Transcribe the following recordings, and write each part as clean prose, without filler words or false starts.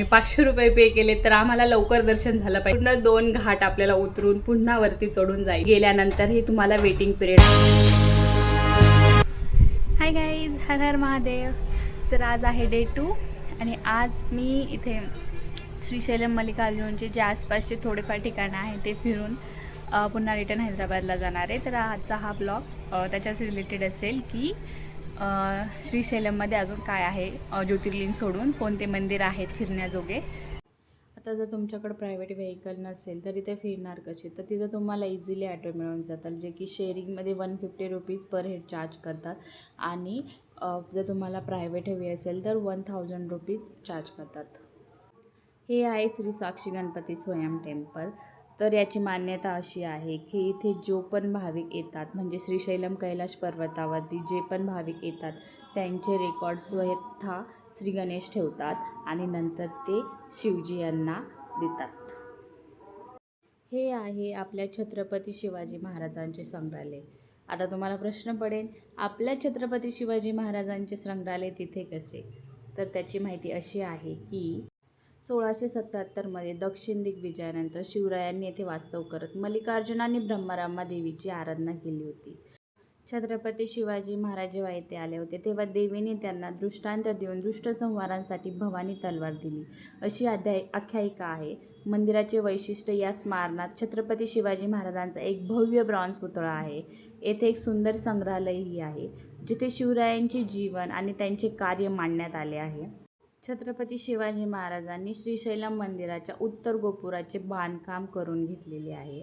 500 रुपये पे केले तर आम्हाला लवकर दर्शन झालं पाहिजे. पूर्ण 2 घाट आपल्याला उतरून पुन्हा वरती चढून जाईल. गेल्यानंतरही तुम्हाला वेटिंग पिरियड. हाय गाईज, हर हर महादेव. तर आज आहे डे 2 आणि आज मी इथे श्रीशैलम मल्लिकार्जुनचे जे आसपासचे थोडेफार ठिकाणं आहे ते फिरून पुन्हा रिटर्न हैदराबादला जाणार आहे. तर आजचा हा ब्लॉग त्याच्याच रिलेटेड असेल की श्रीशैलममध्ये अजून काय आहे, ज्योतिर्लिंग सोडून कोणते मंदिर आहेत फिरण्याजोगे. आता जर तुमच्याकडे प्रायव्हेट व्हेकल नसेल तर इथे फिरणार कसे, तर तिथं तुम्हाला इझिली ॲटो मिळून जातात जे की शेअरिंगमध्ये 150 रुपीज पर हेड चार्ज करतात आणि जर तुम्हाला प्रायव्हेट हवी असेल तर 1000 रुपीज चार्ज करतात. हे आहे श्री साक्षी गणपती स्वयं टेम्पल. तर याची मान्यता अशी आहे की इथे जो पण भाविक येतात, म्हणजे श्रीशैलम कैलाश पर्वतावरती जे पण भाविक येतात त्यांचे रेकॉर्ड स्वतः श्री गणेश ठेवतात आणि नंतर ते शिवजी यांना देतात. हे आहे आपल्या छत्रपती शिवाजी महाराजांचे संग्रहालय. आता तुम्हाला प्रश्न पडेल, आपल्या छत्रपती शिवाजी महाराजांचे संग्रहालय तिथे कसे? तर त्याची माहिती अशी आहे की 1677मध्ये दक्षिण दिग्विजयानंतर शिवरायांनी येथे वास्तव करत मल्लिकार्जुन आणि ब्रह्मरामा देवीची आराधना केली होती. छत्रपती शिवाजी महाराज जेव्हा येथे आले होते तेव्हा देवीने त्यांना दृष्टांत देऊन दुष्ट संहारांसाठी भवानी तलवार दिली, अशी आख्यायिका आहे. मंदिराचे वैशिष्ट्य, या स्मारकात छत्रपती शिवाजी महाराजांचा एक भव्य ब्रॉन्झ पुतळा आहे. येथे एक सुंदर संग्रहालयही आहे जिथे शिवरायांचे जीवन आणि त्यांचे कार्य मांडण्यात आले आहे. छत्रपती शिवाजी महाराजांनी श्रीशैलम मंदिराच्या उत्तर गोपुराचे बांधकाम करून घेतलेले आहे.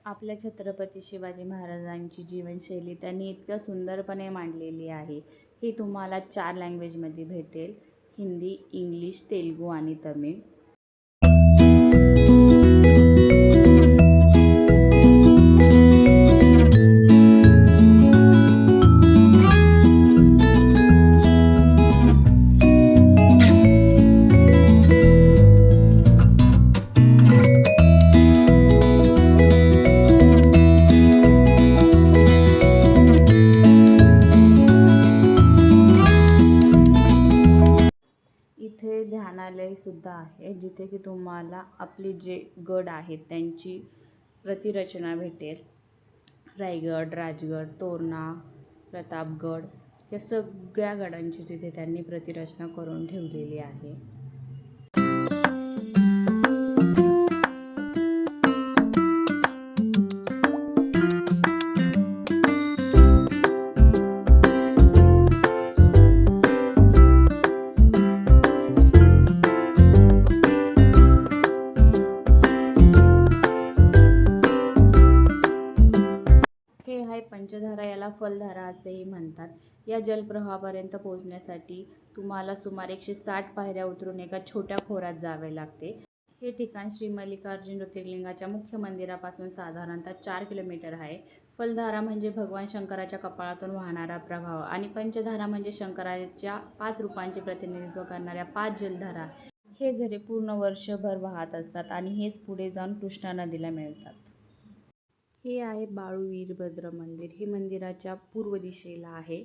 आपल्या छत्रपती शिवाजी महाराजांची जीवनशैली त्यांनी इतक्या सुंदरपणे मांडलेली आहे. ही तुम्हाला 4 लँग्वेजमध्ये भेटेल: हिंदी, इंग्लिश, तेलुगू आणि तमिळ. इथे ध्यानालय सुद्धा आहे जिथे की तुम्हाला आपले जे गड आहेत त्यांची प्रतिरचना भेटेल. रायगड, राजगड, तोरणा, प्रतापगड या सगळ्या गडांची तिथे त्यांनी प्रतिरचना करून ठेवलेली आहे. पंचधारा, याला फलधारा असेही म्हणतात. या जलप्रवाहापर्यंत पोहोचण्यासाठी तुम्हाला सुमारे 160 पायऱ्या उतरून एका छोट्या खोऱ्यात जावे लागते. हे ठिकाण श्री मल्लिकार्जुन ज्योतिर्लिंगाच्या मुख्य मंदिरापासून साधारणतः 4 किलोमीटर आहे. फलधारा म्हणजे भगवान शंकराच्या कपाळातून वाहणारा प्रवाह आणि पंचधारा म्हणजे शंकराच्या 5 रूपांचे प्रतिनिधित्व करणाऱ्या 5 जलधारा. हे झरे पूर्ण वर्षभर वाहत असतात आणि हेच पुढे जाऊन कृष्णा नदीला मिळतात. हे आहे बाळू वीरभद्र मंदिर. हे मंदिराच्या पूर्व दिशेला आहे.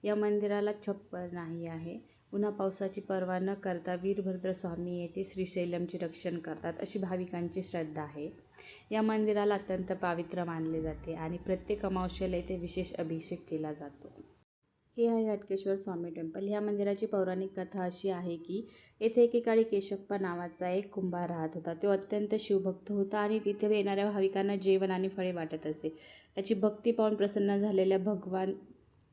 या मंदिराला छप्पर नाही आहे. पुन्हा पावसाची पर्वा न करता वीरभद्र स्वामी येथे श्रीशैलमचे रक्षण करतात, अशी भाविकांची श्रद्धा आहे. या मंदिराला अत्यंत पवित्र मानले जाते आणि प्रत्येक अमावस्येला येथे विशेष अभिषेक केला जातो. हे आहे हटकेश्वर स्वामी टेम्पल. ह्या मंदिराची पौराणिक कथा अशी आहे की येथे एकेकाळी केशप्पा नावाचा एक कुंभार राहत होता. तो अत्यंत शिवभक्त होता आणि तिथे येणाऱ्या भाविकांना जेवण आणि फळे वाटत असे. त्याची भक्ती पाहून प्रसन्न झालेल्या भगवान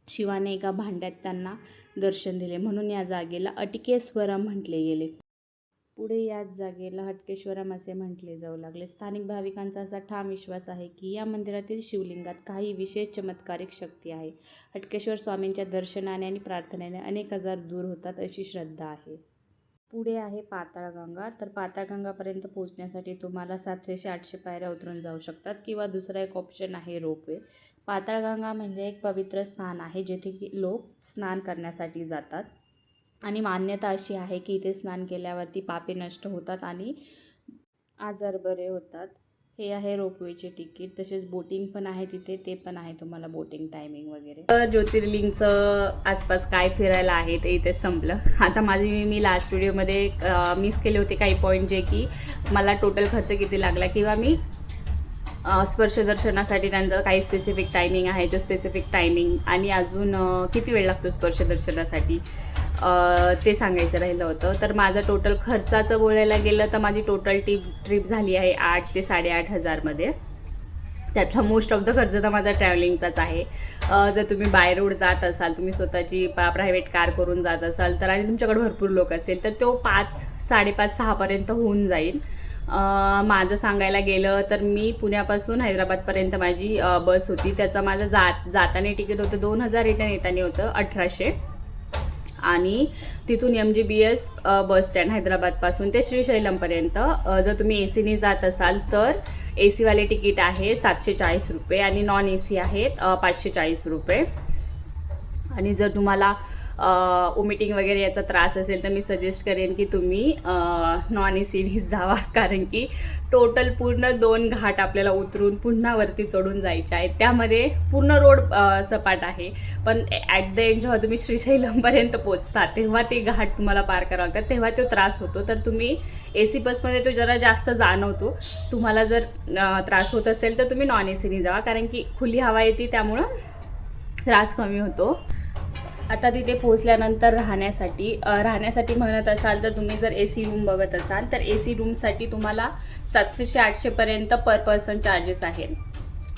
शिवाने एका भांड्यात त्यांना दर्शन दिले, म्हणून या जागेला अटकेश्वरम म्हटले गेले. पुढे याच जागेला हटकेश्वरम असे म्हटले जाऊ लागले. स्थानिक भाविकांचा असा ठाम विश्वास आहे की या मंदिरातील शिवलिंगात काही विशेष चमत्कारिक शक्ती आहे. हटकेश्वर स्वामींच्या दर्शनाने आणि प्रार्थनेने अनेक आजार दूर होतात, अशी श्रद्धा आहे. पुढे आहे पाताळगंगा. तर पाताळगंगापर्यंत पोहोचण्यासाठी तुम्हाला 700-800 पायऱ्या उतरून जाऊ शकतात किंवा दुसरा एक ऑप्शन आहे रोपवे. पाताळगंगा म्हणजे एक पवित्र स्थान आहे जेथे की लोक स्नान करण्यासाठी जातात आणि मान्यता अशी आहे की इथे स्नान केल्यावरती पापे नष्ट होतात आणि आजार बरे होतात. हे आहे रोपवेचे तिकीट. तसेच बोटिंग पण आहे तिथे, ते पण आहे तुम्हाला बोटिंग टायमिंग वगैरे. तर ज्योतिर्लिंगचं आसपास काय फिरायला आहे ते इथे संपलं. आता मी लास्ट व्हिडिओमध्ये मिस केले होते काही पॉईंट, जे की मला टोटल खर्च किती लागला, किंवा मी स्पर्शदर्शनासाठी त्यांचं काही स्पेसिफिक टायमिंग आहे, तो स्पेसिफिक टायमिंग आणि अजून किती वेळ लागतो स्पर्शदर्शनासाठी ते सांगायचं राहिलं होतं. तर माझं टोटल खर्चाचं बोलायला गेलं तर माझी टोटल ट्रिप झाली आहे 8 ते 8,500मध्ये. त्यातला मोस्ट ऑफ द खर्च तर माझा ट्रॅव्हलिंगचाच आहे. जर तुम्ही बाय रोड जात असाल, तुम्ही स्वतःची प्रायव्हेट कार करून जात असाल तर, आणि तुमच्याकडे भरपूर लोक असेल तर तो 5, 5:30, 6पर्यंत होऊन जाईल. माझं सांगायला गेलं तर मी पुण्यापासून हैदराबादपर्यंत माझी बस होती. त्याचं माझं जाताना तिकीट होतं 2,000, रिटर्न येताना होतं 1,800. आणि तिथून MGBS बस स्टँड हैदराबादपासून ते श्रीशैलमपर्यंत जर तुम्ही ACने जात असाल तर ACवाले तिकीट आहे 740 रुपये आणि नॉन AC आहेत 540 रुपये. आणि जर तुम्हाला वॉमिटिंग वगैरे याचा त्रास असेल तर मी सजेस्ट करेन की तुम्ही नॉन ACनेच जावा, कारण की टोटल पूर्ण 2 घाट आपल्याला उतरून पुन्हा वरती चढून जायचे आहेत. त्यामध्ये पूर्ण रोड सपाट आहे, पण ॲट द एंड जेव्हा तुम्ही श्रीशैलमपर्यंत पोचता तेव्हा ते घाट तुम्हाला पार करावं लागतात, तेव्हा तो त्रास होतो. तर तुम्ही AC बसमध्ये तो जरा जास्त जाणवतो. तुम्हाला जर त्रास होत असेल तर तुम्ही नॉन ACने जावा, कारण की खुली हवा येते, त्यामुळं त्रास कमी होतो. आता तिथे पोहोचल्यानंतर राहण्यासाठी म्हणत असाल तर तुम्ही जर AC रूम बघत असाल तर AC रूमसाठी तुम्हाला 700-800पर्यंत पर पर्सन चार्जेस आहेत.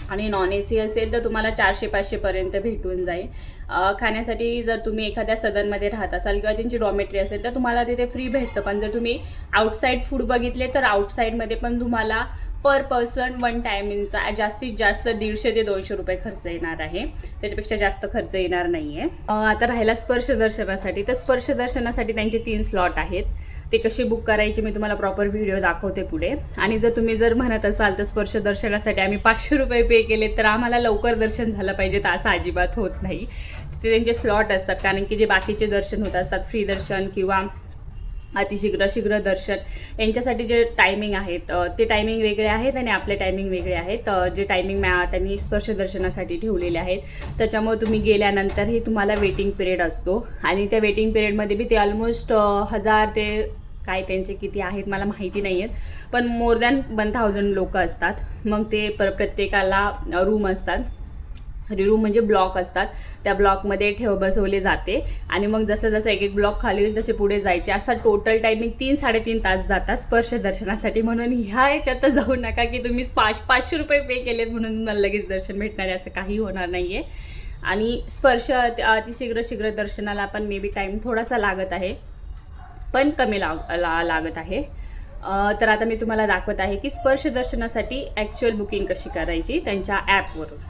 आणि नॉन AC असेल तर तुम्हाला 400-500पर्यंत भेटून जाईल. खाण्यासाठी जर तुम्ही एखाद्या सदनमध्ये राहत असाल किंवा त्यांची डॉमेट्री असेल तर तुम्हाला तिथे फ्री भेटतं. पण जर तुम्ही आउटसाईड फूड बघितले तर आउटसाईडमध्ये पण तुम्हाला पर पर्सन 1 टायमिंगचा जास्तीत जास्त 150 ते 200 रुपये खर्च येणार आहे. त्याच्यापेक्षा जास्त खर्च येणार नाही आहे. आता राहिला स्पर्शदर्शनासाठी, तर स्पर्शदर्शनासाठी त्यांचे 3 स्लॉट आहेत. ते कसे बुक करायचे मी तुम्हाला प्रॉपर व्हिडिओ दाखवते पुढे. आणि जर तुम्ही म्हणत असाल तर स्पर्शदर्शनासाठी आम्ही 500 रुपये पे केले तर आम्हाला लवकर दर्शन झालं पाहिजे, तर असं अजिबात होत नाही. ते त्यांचे स्लॉट असतात, कारण की जे बाकीचे दर्शन होत असतात, फ्री दर्शन किंवा शीघ्र दर्शन, यांच्यासाठी जे टायमिंग आहेत ते टायमिंग वेगळे आहेत आणि आपले टायमिंग वेगळे आहेत. जे टायमिंग त्यांनी स्पर्शदर्शनासाठी ठेवलेले आहेत, त्याच्यामुळे तुम्ही गेल्यानंतरही तुम्हाला वेटिंग पिरियड असतो. आणि त्या वेटिंग पिरियडमध्ये बी ते ऑलमोस्ट 1000 ते काय त्यांचे किती आहेत मला माहिती नाही आहेत, पण मोर दॅन 1000 लोक असतात. मग ते प्रत्येकाला रूम असतात, रूम म्हणजे ब्लॉक असतात, त्या ब्लॉकमध्ये बसवले जाते. आणि मग जसं एक ब्लॉक खाली होईल तसे पुढे जायचे. असा टोटल टायमिंग 3-3.5 तास जातात स्पर्शदर्शनासाठी. म्हणून ह्या याच्यात जाऊ नका की तुम्ही 500 रुपये पे केलेत म्हणून तुम्हाला लगेच दर्शन भेटणार आहे, असं काही होणार नाही आहे. आणि शीघ्र दर्शनाला पण मे बी टाईम थोडासा लागत आहे, पण कमी लागत आहे. तर आता मी तुम्हाला दाखवत आहे की स्पर्शदर्शनासाठी ॲक्च्युअल बुकिंग कशी करायची त्यांच्या ॲपवरून.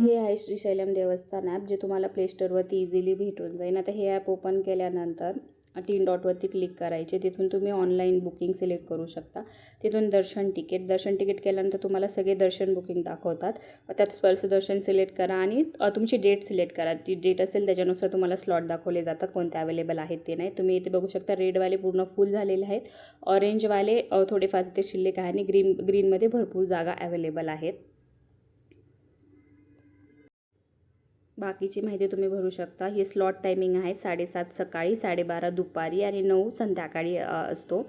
हे आहे श्रीशैलम देवस्थान ॲप, जे तुम्हाला प्ले स्टोअरवरती इझिली भेटून जाईल. आता हे ॲप ओपन केल्यानंतर 3 डॉटवरती क्लिक करायचे. तिथून तुम्ही ऑनलाईन बुकिंग सिलेक्ट करू शकता. तिथून दर्शन तिकीट केल्यानंतर तुम्हाला सगळे दर्शन बुकिंग दाखवतात. त्यात स्पर्शदर्शन सिलेक्ट करा आणि तुमची डेट सिलेक्ट करा. जी डेट असेल त्याच्यानुसार तुम्हाला स्लॉट दाखवले जातात, कोणते अवेलेबल आहेत ते नाही. तुम्ही इथे बघू शकता रेडवाले पूर्ण फुल झालेले आहेत, ऑरेंजवाले थोडेफार तिथे शिल्लक आहे, आणि ग्रीनमध्ये भरपूर जागा अवेलेबल आहेत. बाकीची माहिती तुम्ही भरू शकता. हे स्लॉट टायमिंग आहे 7:30 सकाळी, 12:30 दुपारी आणि 9 संध्याकाळी असतो.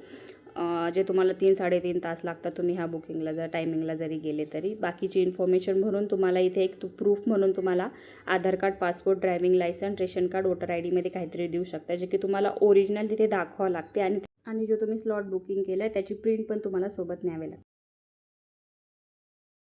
जे तुम्हाला 3-3.5 तास लागतात तुम्ही ह्या बुकिंगला टायमिंगला जरी गेले तरी. बाकीची इन्फॉर्मेशन भरून तुम्हाला इथे एक प्रूफ म्हणून तुम्हाला Aadhaar card, passport, driving licence, ration card, voter ID मध्ये काहीतरी देऊ शकता, जे की तुम्हाला ओरिजिनल तिथे दाखवावं लागते. आणि जो तुम्ही स्लॉट बुकिंग केलं आहे त्याची प्रिंट पण तुम्हाला सोबत न्यावी लागते.